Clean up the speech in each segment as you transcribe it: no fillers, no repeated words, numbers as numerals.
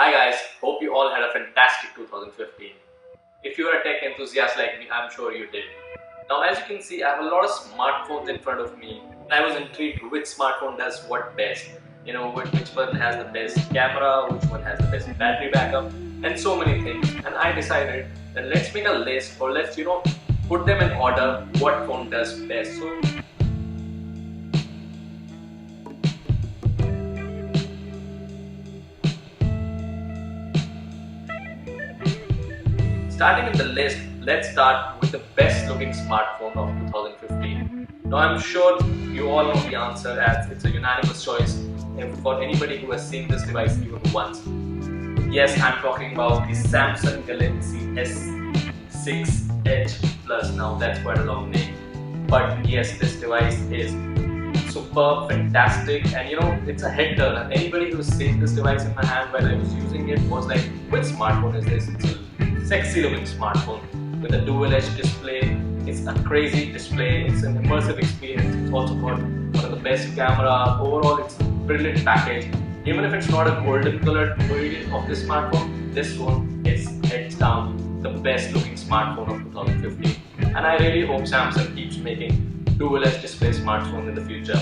Hi guys, hope you all had a fantastic 2015. If you are a tech enthusiast like me, I'm sure you did. Now as you can see, I have a lot of smartphones in front of me. I was intrigued which smartphone does what best. Which one has the best camera, which one has the best battery backup, and so many things. And I decided that let's make a list, or let's put them in order what phone does best. So starting in the list, let's start with the best looking smartphone of 2015. Now I'm sure you all know the answer as it's a unanimous choice for anybody who has seen this device even once. Yes, I'm talking about the Samsung Galaxy S6 Edge Plus. Now that's quite a long name, but yes, this device is superb, fantastic, and it's a head turner. Anybody who's seen this device in my hand while I was using it was like, which smartphone is this? It's a sexy looking smartphone with a dual edge display. It's a crazy display, it's an immersive experience. It's also got one of the best camera. Overall, it's a brilliant package. Even if it's not a golden colored variant of this smartphone, this one is heads down the best looking smartphone of 2015. And I really hope Samsung keeps making dual edge display smartphones in the future.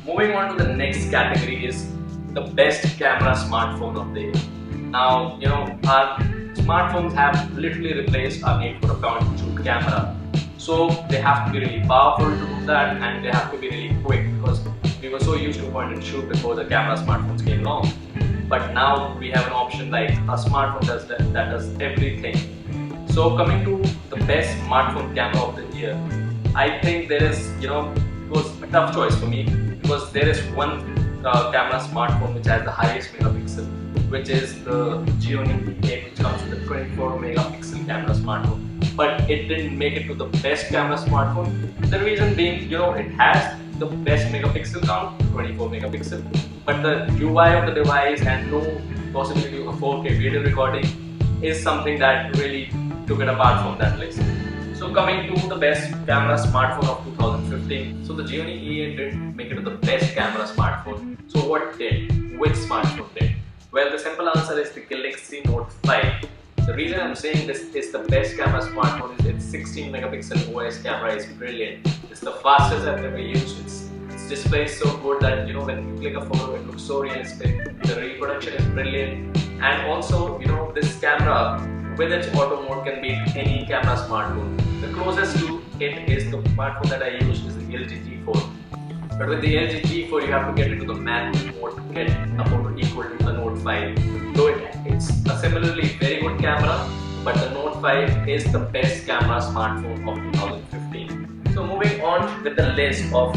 Moving on to the next category is the best camera smartphone of the year. Now, our smartphones have literally replaced our need for a point and shoot camera. So they have to be really powerful to do that, and they have to be really quick, because we were so used to point and shoot before the camera smartphones came along. But now we have an option like a smartphone that does everything. So coming to the best smartphone camera of the year, I think there is, it was a tough choice for me, because there is one camera smartphone which has the highest megapixel, which is the Xiaomi Mi 8, which comes with a 24 megapixel camera smartphone. But it didn't make it to the best camera smartphone. The reason being, it has the best megapixel count, 24 megapixel, but the UI of the device and no possibility of a 4K video recording is something that really took it apart from that list. So coming to the best camera smartphone of 2015, so the Xiaomi Mi 8 didn't make it to the best camera smartphone. So what did? Which smartphone did? Well, the simple answer is the Galaxy Note 5. The reason I'm saying this is the best camera smartphone is its 16 megapixel OIS camera is brilliant. It's the fastest I've ever used. Its display is so good that when you click a photo, it looks so realistic. The reproduction is brilliant, and also this camera with its auto mode can beat any camera smartphone. The closest to it is the smartphone that I use is the LG G4. But with the LG G4, you have to get into the manual mode to get a photo equal to the Note 5. Though it's a similarly very good camera, but the Note 5 is the best camera smartphone of 2015. So moving on with the list of,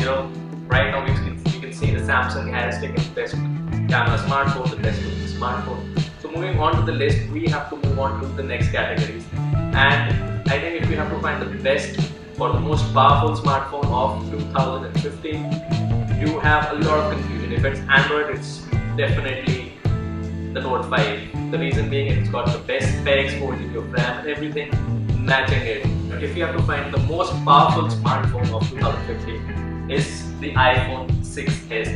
right now you can see the Samsung has taken the best camera smartphone, the best looking smartphone. So moving on to the list, we have to move on to the next categories. And I think if we have to find the best or the most powerful smartphone of 2015, you have a lot of confusion. If it's Android, it's definitely the Note 5. The reason being, it's got the best specs, 4GB of RAM and everything matching it. If you have to find the most powerful smartphone of 2015, is the iPhone 6s.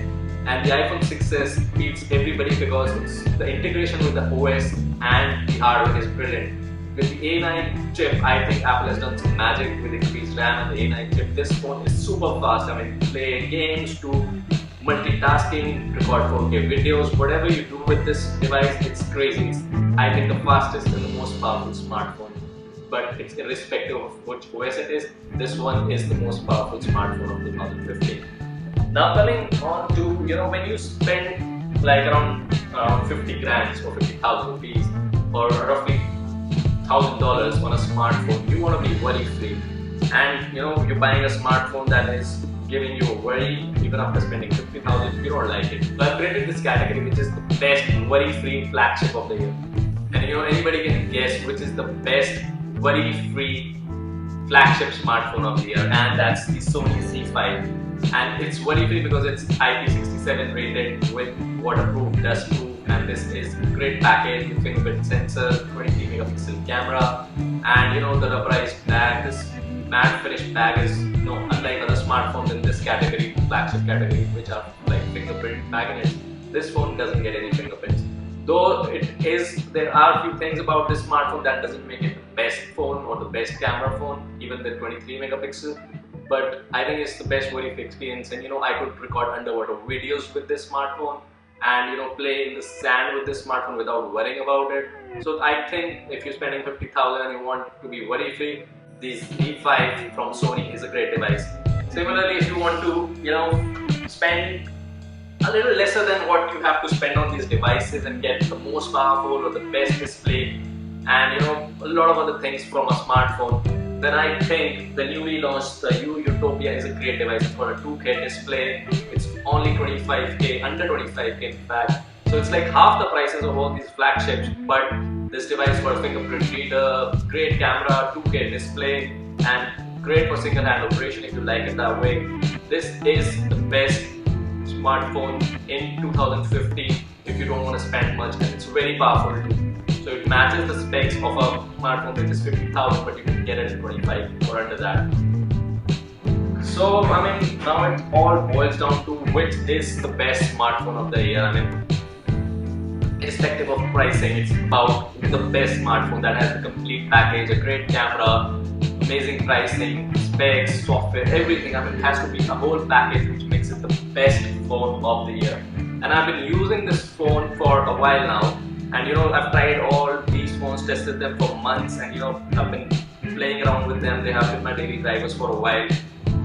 And the iPhone 6s beats everybody because the integration with the OS and the hardware is brilliant. With the A9 chip, I think Apple has done some magic with increased RAM and the A9 chip. This phone is super fast. I mean, play games to multitasking, record 4K videos, whatever you do with this device, it's crazy. It's, I think, the fastest and the most powerful smartphone. But it's irrespective of which OS it is, this one is the most powerful smartphone of 2015. Now coming on to, when you spend like around 50 grand or 50,000 rupees or roughly $1,000 on a smartphone, you want to be worry free, and you're buying a smartphone that is giving you a worry even after spending 50,000, you don't like it. So I've created this category which is the best worry free flagship of the year, and anybody can guess which is the best worry free flagship smartphone of the year, and that's the Sony Z5. And it's worry free because it's IP67 rated with waterproof, dustproof, and this is a great package with fingerprint sensor, 23 megapixel camera, and the rubberized bag. This matte finish bag is unlike other smartphones in this category, flagship category, which are like fingerprint magnets. This phone doesn't get any fingerprints. there are a few things about this smartphone that doesn't make it the best phone or the best camera phone, even the 23 megapixel. But I think it's the best worry-free experience, and I could record underwater videos with this smartphone, and play in the sand with this smartphone without worrying about it. So I think if you're spending 50,000 and you want to be worry-free, this E5 from Sony is a great device. Similarly, if you want to spend a little lesser than what you have to spend on these devices and get the most powerful or the best display and a lot of other things from a smartphone, then I think the newly launched Utopia is a great device. It's got a 2K display, it's only 25K, under 25K in fact. So it's like half the prices of all these flagships, but this device got a fingerprint reader, great camera, 2K display, and great for single hand operation if you like it that way. This is the best smartphone in 2015 if you don't want to spend much, and it's very powerful too. So it matches the specs of a smartphone which is 50,000, but you can get it at 25 or under that. So now it all boils down to which is the best smartphone of the year. Irrespective of pricing, it's about the best smartphone that has the complete package, a great camera, amazing pricing, specs, software, everything. It has to be a whole package which makes it the best phone of the year. And I've been using this phone for a while now, and I've tried all these phones, tested them for months, and I've been playing around with them. They have been my daily drivers for a while.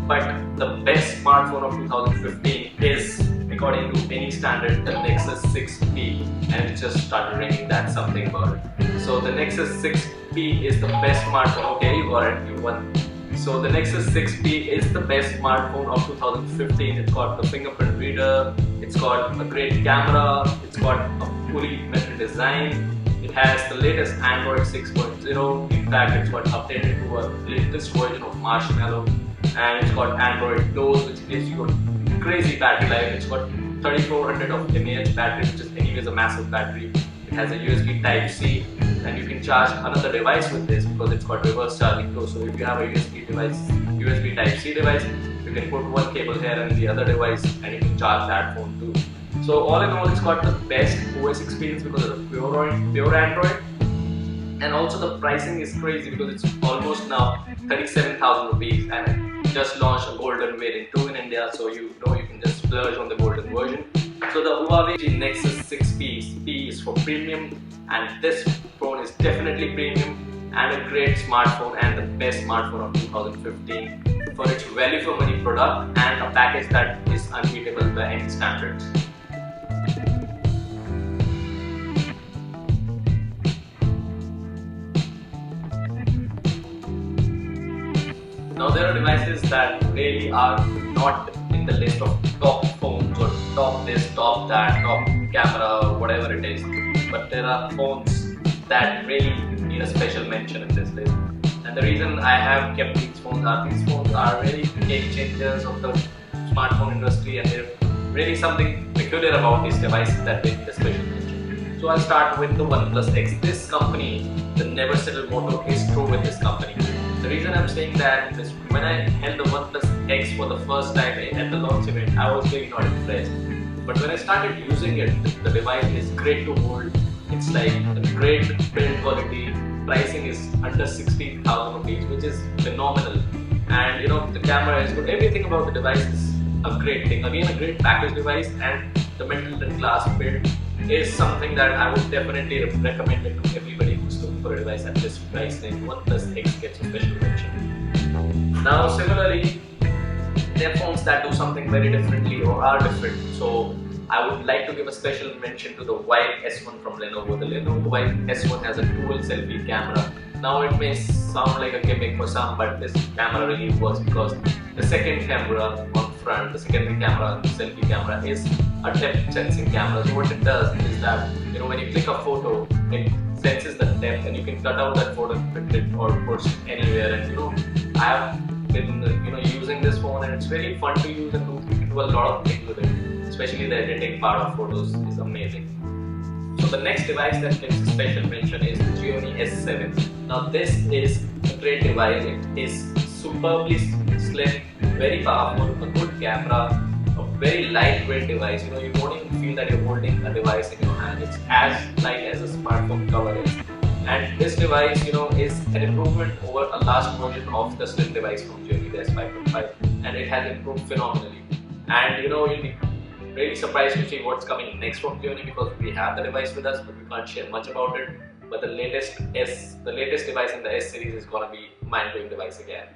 But the best smartphone of 2015 is, according to any standard, the Nexus 6P, and it just started ringing that something about it. So the Nexus 6P is the best smartphone. Okay, you got it, you won. So the Nexus 6P is the best smartphone of 2015. It's got the fingerprint reader, it's got a great camera, it's got a fully metal design, it has the latest Android 6.0. In fact, it's got updated to a latest version of Marshmallow, and it's got Android Close, which gives you a crazy battery life. It's got 3400 of mAh battery, which is anyways a massive battery. It has a USB Type-C, and you can charge another device with this because it's got reverse charging too. So if you have a USB Type-C device, you can put one cable here and the other device, and you can charge that phone too. So all in all, it's got the best OS experience because of the pure Android. And also the pricing is crazy because it's almost now 37,000 rupees, and it just launched a golden variant 2 in India, so you can just splurge on the golden version. So the Huawei Nexus 6P is for premium, and this phone is definitely premium and a great smartphone and the best smartphone of 2015 for its value for money product and a package that is unbeatable by any standards. Now there are devices that really are not in the list of top phones or top this, top that, top camera, whatever it is. But there are phones that really need a special mention in this list. And the reason I have kept these phones are really game changers of the smartphone industry, and they're really something peculiar about these devices that they need a special mention. So I'll start with the OnePlus X. This company, the never settle motto is true with this company. The reason I'm saying that is when I held the OnePlus X for the first time at the launch event, I was really not impressed. But when I started using it, the device is great to hold. It's like a great build quality. Pricing is under 16,000 rupees, which is phenomenal. And the camera is good. Everything about the device is a great thing. Again, a great package device, and the metal and glass build is something that I would definitely recommend it to everybody who's looking for a device at this price range. OnePlus X gets a special mention. Now similarly, there are phones that do something very differently or are different. So I would like to give a special mention to the Vive S1 from Lenovo. The Lenovo Vive S1 has a dual selfie camera. Now it may sound like a gimmick for some, but this camera really works because the second camera on front, the secondary camera, the selfie camera is a depth sensing camera. So what it does is that when you click a photo, it senses the depth, and you can cut out that photo and print it or push it anywhere. And I have been using this phone, and it's very fun to use, and you can do a lot of things with it. Especially the editing part of photos is amazing. So the next device that gets a special mention is the Xiaomi S7. Now this is a great device. It is superbly slim, very powerful, a good camera, a very lightweight device. You won't even feel that you're holding a device in your hand. It's as light as a smartphone cover is. And this device, is an improvement over a last version of the slim device from Xiaomi, the S5.5, and it has improved phenomenally. And you'll be really surprised to see what's coming next from Xiaomi, because we have the device with us, but we can't share much about it. But the latest device in the S series is gonna be mind-blowing device again.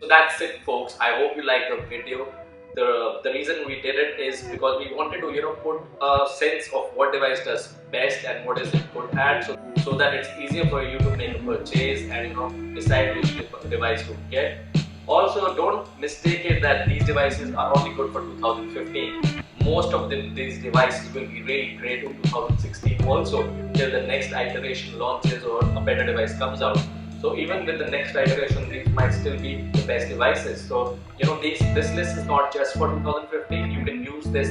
So that's it, folks. I hope you liked the video. The reason we did it is because we wanted to put a sense of what device does best and what is it good at, so that it's easier for you to make a purchase and decide which device to get. Also, don't mistake it that these devices are only good for 2015. Most of these devices will be really great in 2016 also, till the next iteration launches or a better device comes out. So even with the next iteration, these might still be the best devices. So this list is not just for 2015. You can use this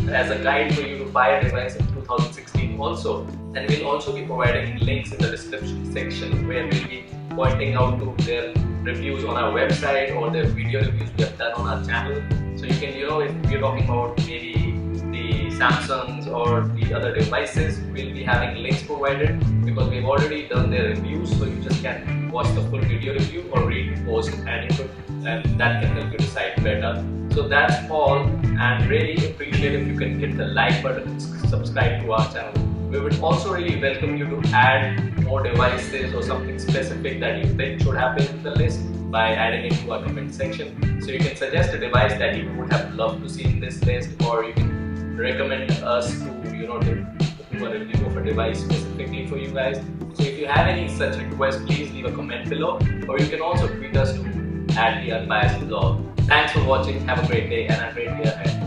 as a guide for you to buy a device in 2016 also. And we'll also be providing links in the description section where we'll be pointing out to their reviews on our website or their video reviews we have done on our channel. So you can, if you're talking about maybe the Samsungs or the other devices, we'll be having links provided because we've already done their reviews. So you just can watch the full video review or read the post and that can help you decide better. So that's all, and really appreciate if you can hit the like button and subscribe to our channel. We would also really welcome you to add more devices or something specific that you think should happen in the list by adding it to our comment section. So you can suggest a device that you would have loved to see in this list, or you can recommend us to do a review of a device specifically for you guys. So if you have any such requests, please leave a comment below, or you can also tweet us to @the Unbiased blog. Thanks for watching, have a great day and a great day ahead.